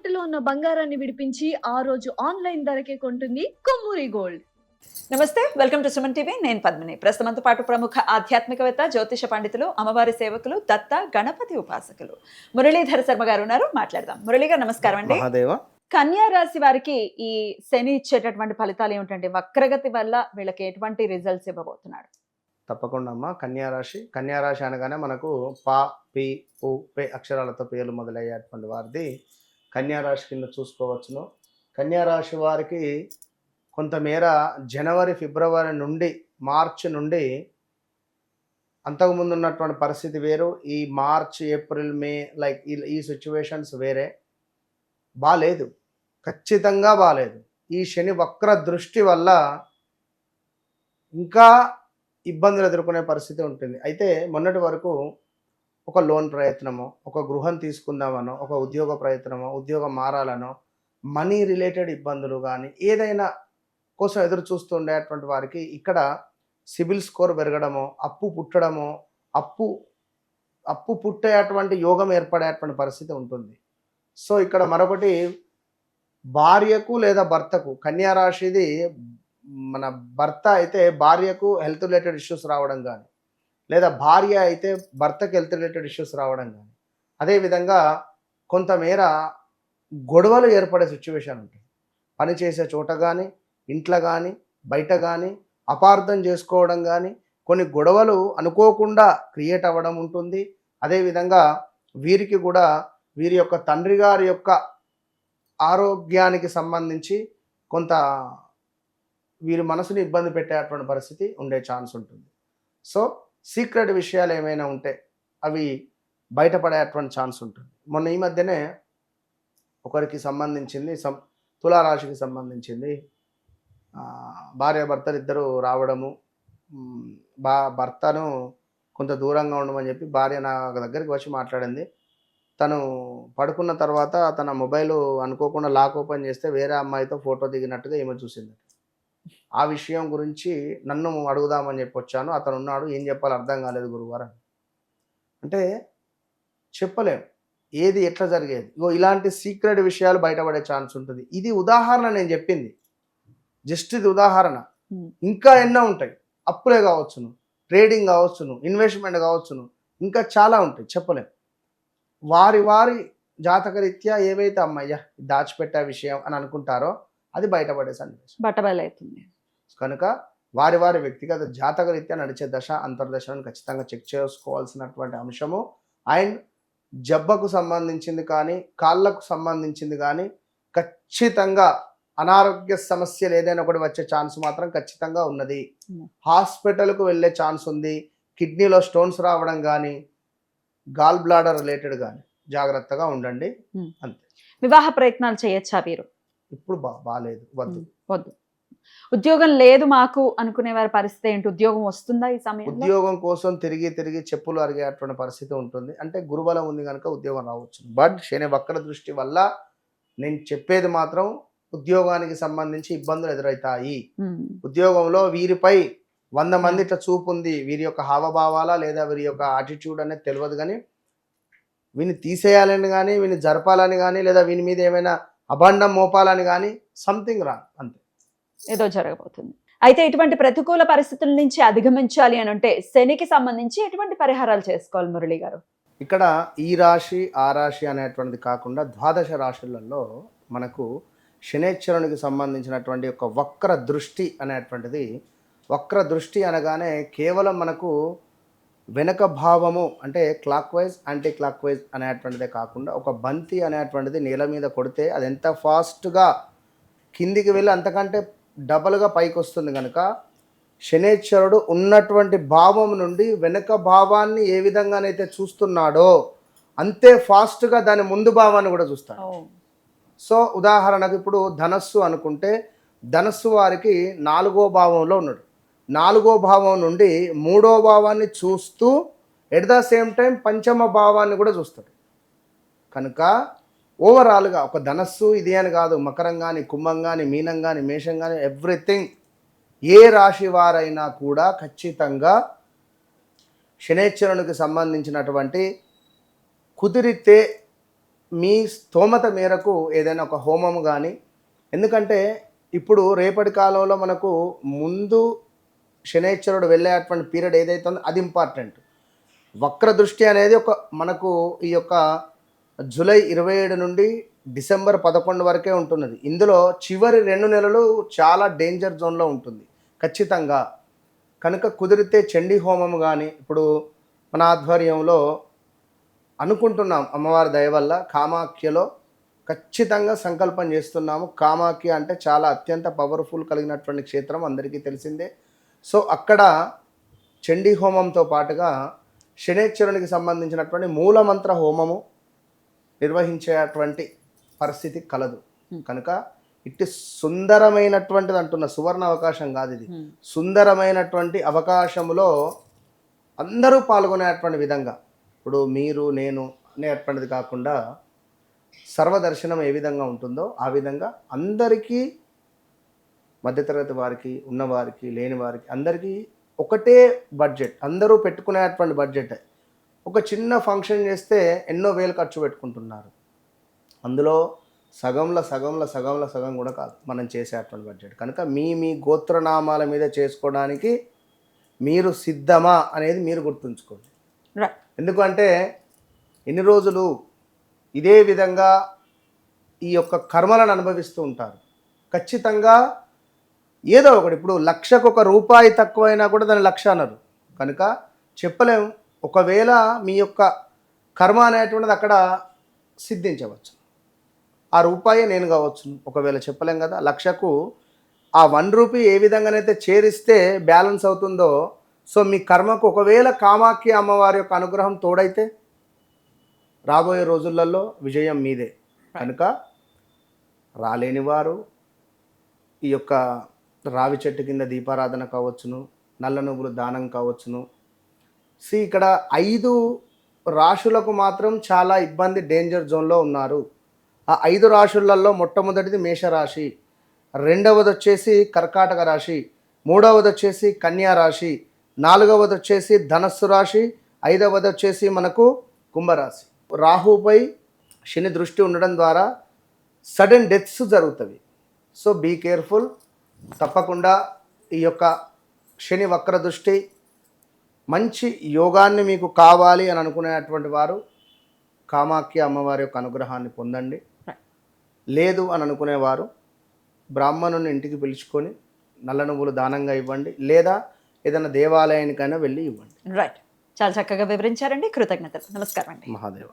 తాకట్టులో ఉన్న బంగారాన్ని విడిపించి ఆ రోజు ఆన్లైన్ ధరకే కొంటుంది కొమ్మూరి గోల్డ్. నమస్తే, వెల్కమ్ టు సుమన్ టీవీ. నేను పద్మిని. ప్రస్తుతంతో పాటు ప్రముఖ ఆధ్యాత్మికవేత్త, జ్యోతిష పండితులు, అమ్మవారి సేవకులు, దత్త గణపతి ఉపాసకులు మురళీధర శర్మ గారు ఉన్నారు. మాట్లాడదాం. మురళీ గారు నమస్కారం అండి. మహాదేవ. కన్యా రాశి వారికి ఈ శని ఇచ్చేటటువంటి ఫలితాలు ఏమిటండి? వక్రగతి వల్ల వీళ్ళకి ఎటువంటి రిజల్ట్స్ ఇవ్వబోతున్నాడు? తప్పకుండా అమ్మ. కన్యారాశి అనగానే మనకు పా, పి, పు, పే అక్షరాలతో పేర్లు మొదలయ్యేటువంటి వారిది కన్యారాశి కింద చూసుకోవచ్చును. కన్యారాశి వారికి కొంతమేర జనవరి, ఫిబ్రవరి నుండి మార్చి నుండి అంతకుముందు ఉన్నటువంటి పరిస్థితి వేరు. ఈ మార్చ్, ఏప్రిల్, మే లైక్ ఈ సిచ్యువేషన్స్ వేరే. బాలేదు, ఖచ్చితంగా బాలేదు. ఈ శని వక్ర దృష్టి వల్ల ఇంకా ఇబ్బందులు ఎదుర్కొనే పరిస్థితి ఉంటుంది. అయితే మొన్నటి వరకు ఒక లోన్ ప్రయత్నమో, ఒక గృహం తీసుకుందామనో, ఒక ఉద్యోగ ప్రయత్నమో, ఉద్యోగం మారాలనో, మనీ రిలేటెడ్ ఇబ్బందులు కానీ ఏదైనా కోసం ఎదురు చూస్తూ ఉండేటువంటి వారికి ఇక్కడ సిబిల్ స్కోర్ పెరగడమో, అప్పు పుట్టడమో, అప్పు పుట్టేటువంటి యోగం ఏర్పడేటువంటి పరిస్థితి ఉంటుంది. సో ఇక్కడ మరొకటి, భార్యకు లేదా భర్తకు, కన్యా రాశిది మన భర్త అయితే భార్యకు హెల్త్ రిలేటెడ్ ఇష్యూస్ రావడం కానీ, లేదా భార్య అయితే భర్తకు హెల్త్ రిలేటెడ్ ఇష్యూస్ రావడం కానీ, అదేవిధంగా కొంతమేర గొడవలు ఏర్పడే సిచ్యువేషన్ ఉంటుంది. పనిచేసే చోట కానీ, ఇంట్లో కానీ, బయట కానీ అపార్థం చేసుకోవడం కానీ, కొన్ని గొడవలు అనుకోకుండా క్రియేట్ అవ్వడం ఉంటుంది. అదేవిధంగా వీరికి కూడా వీరి యొక్క తండ్రి గారి యొక్క ఆరోగ్యానికి సంబంధించి కొంత వీరి మనసుని ఇబ్బంది పెట్టేటువంటి పరిస్థితి ఉండే ఛాన్స్ ఉంటుంది. సో సీక్రెట్ విషయాలు ఏమైనా ఉంటే అవి బయటపడేటువంటి ఛాన్స్ ఉంటుంది. మొన్న ఈ మధ్యనే ఒకరికి సంబంధించింది, తులారాశికి సంబంధించింది, భార్యాభర్తలు ఇద్దరు రావడము, భర్తను కొంత దూరంగా ఉండమని చెప్పి భార్య నా దగ్గరికి వచ్చి మాట్లాడింది. తను పడుకున్న తర్వాత తన మొబైల్ అనుకోకుండా లాక్ ఓపెన్ చేస్తే వేరే అమ్మాయితో ఫోటో దిగినట్టుగా ఈమె చూసింది. ఆ విషయం గురించి నన్ను అడుగుదామని చెప్పి వచ్చాను. అతను ఉన్నాడు, ఏం చెప్పాలో అర్థం కాలేదు గురువారం. అంటే చెప్పలేం ఏది ఎట్లా జరిగేది. ఇలాంటి సీక్రెట్ విషయాలు బయటపడే ఛాన్స్ ఉంటుంది. ఇది ఉదాహరణ, నేను చెప్పింది జస్ట్ ఇది ఉదాహరణ. ఇంకా ఎన్నో ఉంటాయి. అప్పులే కావచ్చును, ట్రేడింగ్ కావచ్చును, ఇన్వెస్ట్మెంట్ కావచ్చును, ఇంకా చాలా ఉంటాయి, చెప్పలేం. వారి జాతకరీత్యా ఏవైతే అమ్మయ్య దాచిపెట్టే విషయం అని అనుకుంటారో అది బయటపడే సన్నివేశం బట్టబయలవుతుంది. కనుక వారి వ్యక్తిగత జాతకరీత్యా నడిచే దశ అంతర్దశలను ఖచ్చితంగా చెక్ చేసుకోవాల్సినటువంటి అంశము. అండ్ జబ్బకు సంబంధించింది కానీ, కాళ్ళకు సంబంధించింది కానీ ఖచ్చితంగా అనారోగ్య సమస్యలు ఏదైనా ఒకటి వచ్చే ఛాన్స్ మాత్రం ఖచ్చితంగా ఉన్నది. హాస్పిటల్కు వెళ్ళే ఛాన్స్ ఉంది. కిడ్నీలో స్టోన్స్ రావడం కానీ, గాల్ బ్లాడర్ రిలేటెడ్ కానీ జాగ్రత్తగా ఉండండి, అంతే. వివాహ ప్రయత్నాలు చేయొచ్చా వీరు? ఇప్పుడు బాలేదు, వద్దు. ఉద్యోగం లేదు మాకు అనుకునే వారి పరిస్థితి ఏంటి? ఉద్యోగం వస్తుందా ఈ సమయంలో? ఉద్యోగం కోసం తిరిగి చెప్పులు అరిగేటువంటి పరిస్థితి ఉంటుంది. అంటే గురుబలం ఉంది కనుక ఉద్యోగం రావచ్చు. బట్ శని వక్ర దృష్టి వల్ల నేను చెప్పేది మాత్రం ఉద్యోగానికి సంబంధించి ఇబ్బందులు ఎదురవుతాయి. ఉద్యోగంలో వీరిపై 100 మంది ఇట్లా చూపు ఉంది. వీరి యొక్క హావభావాల లేదా వీరి యొక్క యాటిట్యూడ్ అనేది తెలియదు, కానీ వీని తీసేయాలని కానీ, వీని జరపాలని కానీ, లేదా వీని మీద ఏమైనా అభండం మోపాలని కానీ సంథింగ్ రాంగ్, అంతే, ఏదో జరగబోతుంది. అయితే ఇటువంటి ప్రతికూల పరిస్థితుల నుంచి అధిగమించాలి అని అంటే శనికి సంబంధించి ఎటువంటి పరిహారాలు చేసుకోవాలి మురళి గారు? ఇక్కడ ఈ రాశి ఆ రాశి అనేటువంటిది కాకుండా ద్వాదశ రాశులలో మనకు శనేశ్వరునికి సంబంధించినటువంటి ఒక వక్ర దృష్టి అనేటువంటిది, వక్ర దృష్టి అనగానే కేవలం మనకు వెనక భావము అంటే clockwise, anti clockwise అనేటువంటిదే కాకుండా ఒక బంతి అనేటువంటిది నేల మీద కొడితే అది ఎంత ఫాస్ట్గా కిందికి వెళ్ళి అంతకంటే డబల్గా పైకి వస్తుంది. కనుక శనేశ్వరుడు ఉన్నటువంటి భావం నుండి వెనక భావాన్ని ఏ విధంగానైతే చూస్తున్నాడో అంతే ఫాస్ట్గా దాని ముందు భావాన్ని కూడా చూస్తాడు. సో ఉదాహరణకు ఇప్పుడు ధనస్సు అనుకుంటే, ధనస్సు వారికి 4వ భావంలో ఉన్నాడు. 4వ భావం నుండి 3వ భావాన్ని చూస్తూ ఎట్ ద సేమ్ టైం పంచమ భావాన్ని కూడా చూస్తాడు. కనుక ఓవరాల్గా ఒక ధనస్సు ఇది అని కాదు, మకరం కానీ, కుంభం కానీ, మీనం కానీ, మేషం కానీ, ఎవ్రీథింగ్ ఏ రాశి వారైనా కూడా ఖచ్చితంగా శనేశ్వరునికి సంబంధించినటువంటి కుదిరితే మీ స్తోమత మేరకు ఏదైనా ఒక హోమము కానీ, ఎందుకంటే ఇప్పుడు రేపటి కాలంలో మనకు ముందు శనైశ్వరుడు వెళ్ళేటువంటి పీరియడ్ ఏదైతే ఉందో అది ఇంపార్టెంట్. వక్ర దృష్టి అనేది మనకు ఈ యొక్క జూలై 27 నుండి డిసెంబర్ 11 వరకే ఉంటున్నది. ఇందులో చివరి 2 నెలలు చాలా డేంజర్ జోన్లో ఉంటుంది ఖచ్చితంగా. కనుక కుదిరితే చండీ హోమం కానీ, ఇప్పుడు మన ఆధ్వర్యంలో అనుకుంటున్నాం అమ్మవారి దయ వల్ల కామాఖ్యలో ఖచ్చితంగా సంకల్పం చేస్తున్నాము. కామాఖ్య అంటే చాలా అత్యంత పవర్ఫుల్ కలిగినటువంటి క్షేత్రం అందరికీ తెలిసిందే. సో అక్కడ చండీ హోమంతో పాటుగా శనైశ్వరునికి సంబంధించినటువంటి మూలమంత్ర హోమము నిర్వహించేటువంటి పరిస్థితి కలదు. కనుక ఇట్టి సుందరమైనటువంటిది అంటున్న సువర్ణ అవకాశం కాదు ఇది, సుందరమైనటువంటి అవకాశంలో అందరూ పాల్గొనేటువంటి విధంగా, ఇప్పుడు మీరు నేను అనేటువంటిది కాకుండా సర్వదర్శనం ఏ విధంగా ఉంటుందో ఆ విధంగా అందరికీ, మధ్యతరగతి వారికి, ఉన్నవారికి, లేని వారికి అందరికీ ఒకటే బడ్జెట్, అందరూ పెట్టుకునేటువంటి బడ్జెట్. ఒక చిన్న ఫంక్షన్ చేస్తే ఎన్నో వేలు ఖర్చు పెట్టుకుంటున్నారు. అందులో సగం కూడా కాదు మనం చేసేటువంటి బడ్జెట్. కనుక మీ గోత్రనామాల మీద చేసుకోవడానికి మీరు సిద్ధమా అనేది మీరు గుర్తుంచుకోండి. ఎందుకంటే ఎన్ని రోజులు ఇదే విధంగా ఈ యొక్క కర్మలను అనుభవిస్తూ ఉంటారు. ఖచ్చితంగా ఏదో ఒకటి, ఇప్పుడు లక్షకు ₹1 తక్కువైనా కూడా దాని లక్ష అన్నారు. కనుక చెప్పలేము, ఒకవేళ మీ యొక్క కర్మ అనేటువంటిది అక్కడ సిద్ధించవచ్చు. ఆ రూపాయి నేను కావచ్చు, ఒకవేళ చెప్పలేం కదా. లక్షకు ఆ ₹1 ఏ విధంగానైతే చేరిస్తే బ్యాలెన్స్ అవుతుందో, సో మీ కర్మకు ఒకవేళ కామాఖ్య అమ్మవారి యొక్క అనుగ్రహం తోడైతే రాబోయే రోజులలో విజయం మీదే. కనుక రాలేని వారు ఈ యొక్క రావి చెట్టు కింద దీపారాధన కావచ్చును, నల్ల నువ్వులు దానం కావచ్చును. ఇక్కడ 5 రాశులకు మాత్రం చాలా ఇబ్బంది, డేంజర్ జోన్లో ఉన్నారు. ఆ 5 రాశులలో మొట్టమొదటిది మేషరాశి, రెండవది వచ్చేసి కర్కాటక రాశి, మూడవది వచ్చేసి కన్యా రాశి, నాలుగవది వచ్చేసి ధనస్సు రాశి, ఐదవది వచ్చేసి మనకు కుంభరాశి. రాహుపై శని దృష్టి ఉండడం ద్వారా సడన్ డెత్స్ జరుగుతాయి. So be careful. తప్పకుండా ఈ యొక్క శని వక్ర దృష్టి, మంచి యోగాన్ని మీకు కావాలి అని అనుకునేటువంటి వారు కామాఖ్య అమ్మవారి యొక్క అనుగ్రహాన్ని పొందండి. లేదు అని అనుకునేవారు బ్రాహ్మణుని ఇంటికి పిలుచుకొని నల్ల నువ్వులు దానంగా ఇవ్వండి, లేదా ఏదైనా దేవాలయానికైనా వెళ్ళి ఇవ్వండి. రైట్, చాలా చక్కగా వివరించారండి. కృతజ్ఞతలు. నమస్కారం అండి. మహాదేవ.